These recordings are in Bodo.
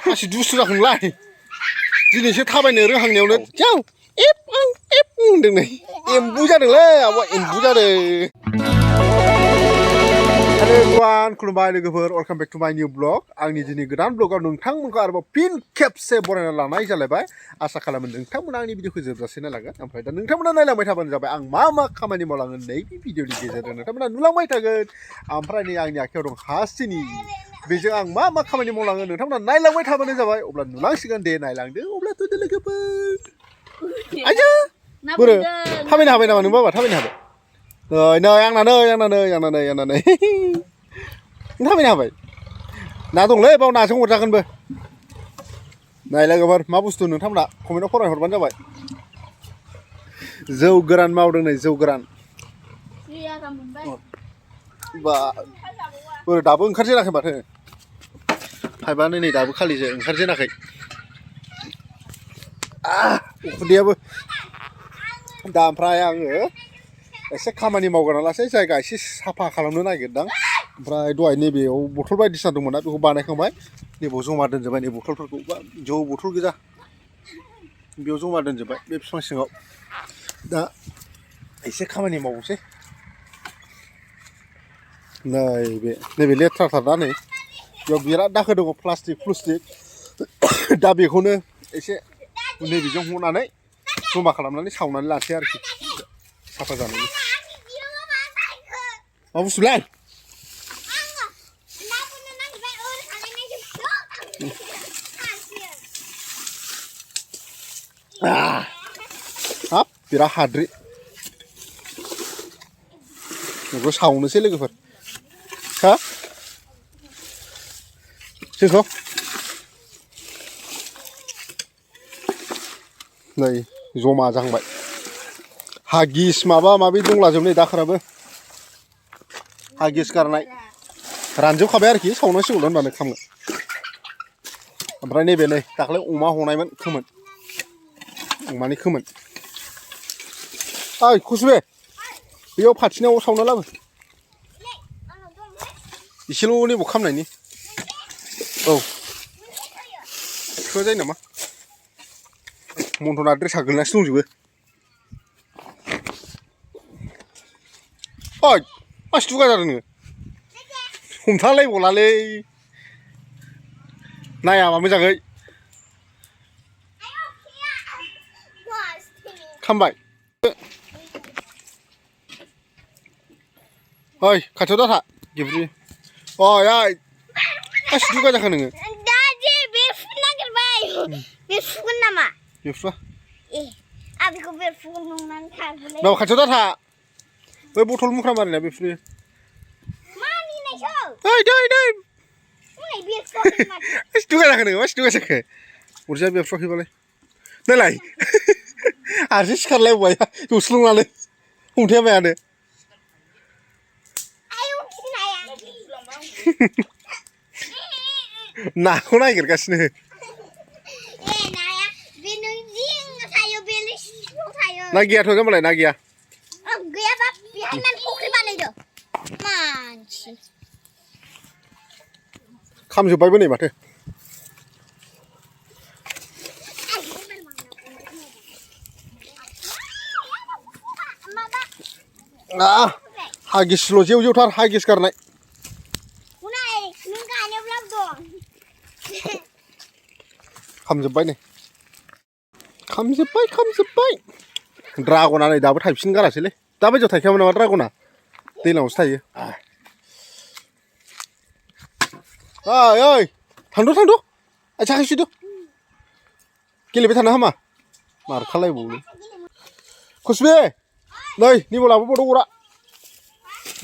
मानसि दुसुरा खौलाय दिनैसो थाबायनो रोंहांनायावनो जाव एप होनदों नै एम्बु जादोंलै आब' एम्बु जादों हेलो एभरिवान खुलुमबाय लोगोफोर वेलकाम बेक टु माय निउ ब्लग आंनि दिनै गोदान ब्लगाव नोंथांमोनखौ आरोबाव फिन खेबसे बरायना लानाय जालायबाय आसा खालामो नोंथांमोना आंनि भिडिअखौ जोबजासे नायलांगोन ओमफ्राय दा नोंथांमोना नायलांबाय थाबानो जाबाय आं मा मा खामानि मावलाङो नैबे भिडिअनि गेजेरजों नोंथांमोना नुलांबाय थागोन ओमफ्राय नै आंनि आखायाव दं हासिनि बेजों आं मा मा खामानि मावलाङो नोंथांमोना नायलांबाय थाबानो जाबाय अब्ला नुलांसिगोन दे नायलांदो अब्लाथ' दे लोगोफोर आइजो बोरो थाबायनो हाबाय नामा नों बाबा थाबायनो हाबाय नै आंना नै नों थाबायनो हाबाय ना दंलै बाव नाजों हरजागोनबो नाय लोगोफोर मा बुस्थु नोंथांमोना कमेन्टआव फरायहरबानो जाबाय जौ गोरान मावदों नै जौ गोरान बा बोरो दाबो ओंखारजेनाखै माथो हायबानो नै दाबो खालिसो ओंखारजेनाखै उखुन्दैयाबो दा ओमफ्राय आङो एसे खामानि मावग्रोना लासै जायगा एसे साफा खालामनो नागिरदां ओमफ्राय दहाय नैबेयाव बथल बायदिसिना दंमोन ना बेखौ बानायखांबाय नैबेयाव जमा दोनजोबबाय नै बथलफोरखौ बा जौ बथल गोजा बेयाव जमा दोनजोबबाय बे बिफां सिङाव दा एसे खामानि मावनोसै नैबे लेथ्राथार दा नै बेयाव बिराद दाखोर दङ प्लास्टिक दा बेखौनो एसे नैबेजों हनानै जमा खालामनानै सावनानै लानोसै आरोखि साफा जानायनि मा बुस्थुलाय हाब बिराद हाद्रि बेखौ सावनोसै लोगोफोर हा जोंखौ नै जमा जाहांबाय हागिस माबा माबि दंलाजोब नै दाखोराबो हागिस गारनाय रानजोबखाबाय आरोखि सावनांसिगौल' होनबानो खामगोन ओमफ्राय नैबे नै दाख्लै अमा हनायमोन खोमोन अमानि खोमोन ओइ खुसबे बेयाव फाथिनायाव सावना लाबो एसेल' नैबाव खामनायनि औ थोआ जायो नामा मन्थना ड्रेसा गोलैनासो दंजोबो ओइ मासि दुगा जादों नोङो हमथालायबावलालै नायाबा मोजाङै खामबाय ओइ खाथियाव दाथा गेब्रुयो ओइ मासि दुगा जाखो नोङो बेरफुगोन नामा बेरफुआ आं बेखौ बेरफुगोन नंनानै थाबोलाय नाव खाथियाव दाथा बै बथल मुख्रा मारिनाया बेरफुयो ओइ मासि दुगा जाखो नोङो मासि दुगा जाखो अरजाया बेरफुआखैबालाय नायलाय हारसिं सिखारलायबाय जस्लंनानै हमथाया मायानो नाखौ नागिरगासिनो ना गैयाथ' होमबालाय ना गैया गैयाबा बेहाय मान फख्रि बानायदो मानसि खामजोबबायबो नै माथो हागिसल' जेव जेवथार हागिस गारनाय खामजोबबाय नै खामजोबबाय ड्रागना नै दाबो थायफिन गारासैलै दा बायदियाव थायखायामोन नामा ड्रागना दैज्लाङावसो थायो ओइ थांद' आथिं आखाइ सुदो गेलेबाय थानो हामा मारखालायबावो खुसबे नै निबाव लाबोबावदो अरा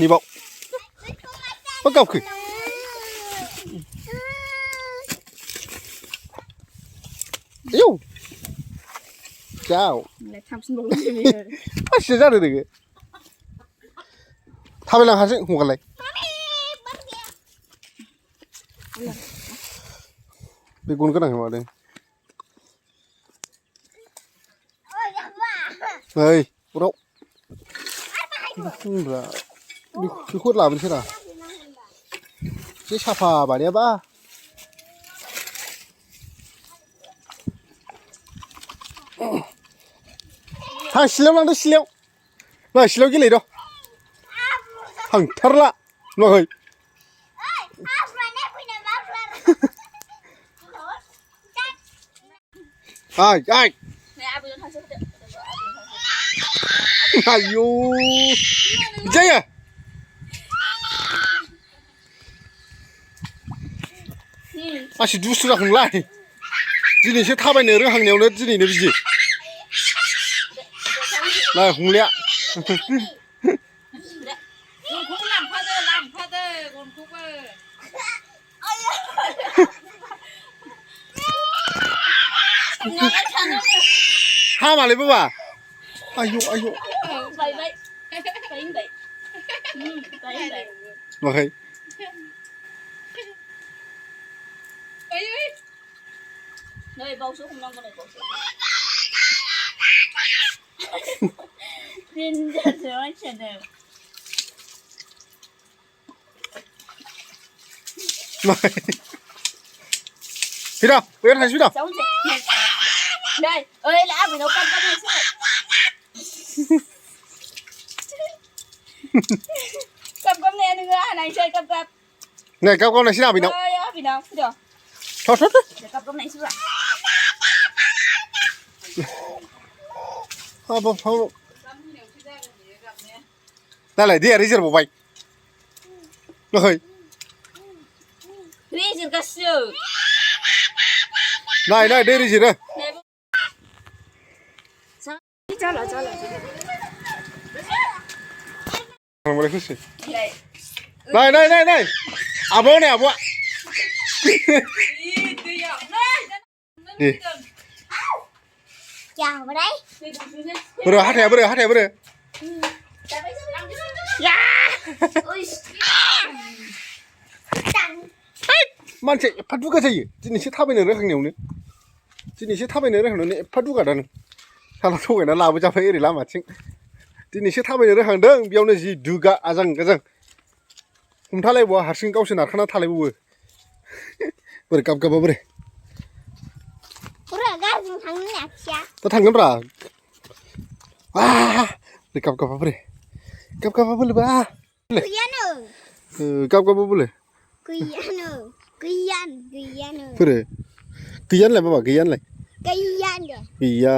निबाव मा गाबखो आयौ जाव मासि जादों नोङो थाबायलांखासै हगारलाय बे गन गोनां माबादों ओइ अराव बेखौ लाबोनोसै रा एसे साफा बानायाबा थां सिलायाव लांदो सिलायाव नै सिलायाव गेलेद' थांथारला नुवाखै आय आय आयौ जायो आसि दुस्थु जाखोनलाय दिनैसो थाबायनो रोंहांनायावनो दिनैनो बिदि नाय हंलिया हामालै बाबा आयौ आयौ नुवाखै नै बावसो हमनांगौ नै बावसो देन्जारसो मानसियानो फैदा बैयाव थांसै फैदा नै ओइ आबैनाव काप नायसै काप नाया नोङो आहा नायसै काप नै गाव गाव नायसै आबैनाव ओइ आबैनाव फैद' थ' काप नायसैब्रा हाबाब हाबाब नालाय दैया रेजेरबावबाय नुवाखै रेजेरगासिनो नाय नाय दै रेजेरो जाला जाला थांबालाय खुसि नाय नाय नाय नाय आब' नै आब'आ दे जाबाय बोरो हाथाया बोरो या मानसि एफा दुगा जायो दिनैसो थाबायनो रोंहांनायावनो एफा दुगा दा नों साला थगायना लाबोजाबाय ओरै लामाथिं दिनैसो थाबायनो रोंहांदों बेयावनो जि दुगा आजां गाजां हमथालायबावा हारसिं गावसो नारखाना थालायबावो बोरै गाब गाबा बोरै गाज्रि थांनो नाखिया दा थांगोनब्रा बोरै गाब गाबा बोरै बोलोबा गैयानो गाब गाबा बोलो गैयानो बोरो गैयानोलाय बाबा गैयानोलाय गैया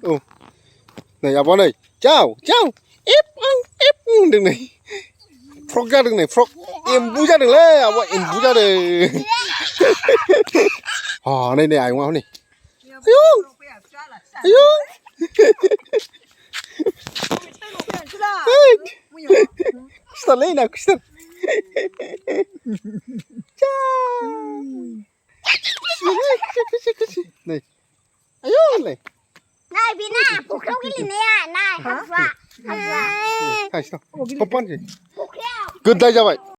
औ नै आब'आ नै जाव होनदों नै फ्रक जादों नै फ्रक एम्बु जादोंलै आब'आ एम्बु जादों नै नै आयंआ हनै आयौ खुसिथारलै ना खुसिथार नै आयौ होनलाय नाय बेना फुख्रियाव गेलेनाया नाय हाबुआ गोदाय जाबाय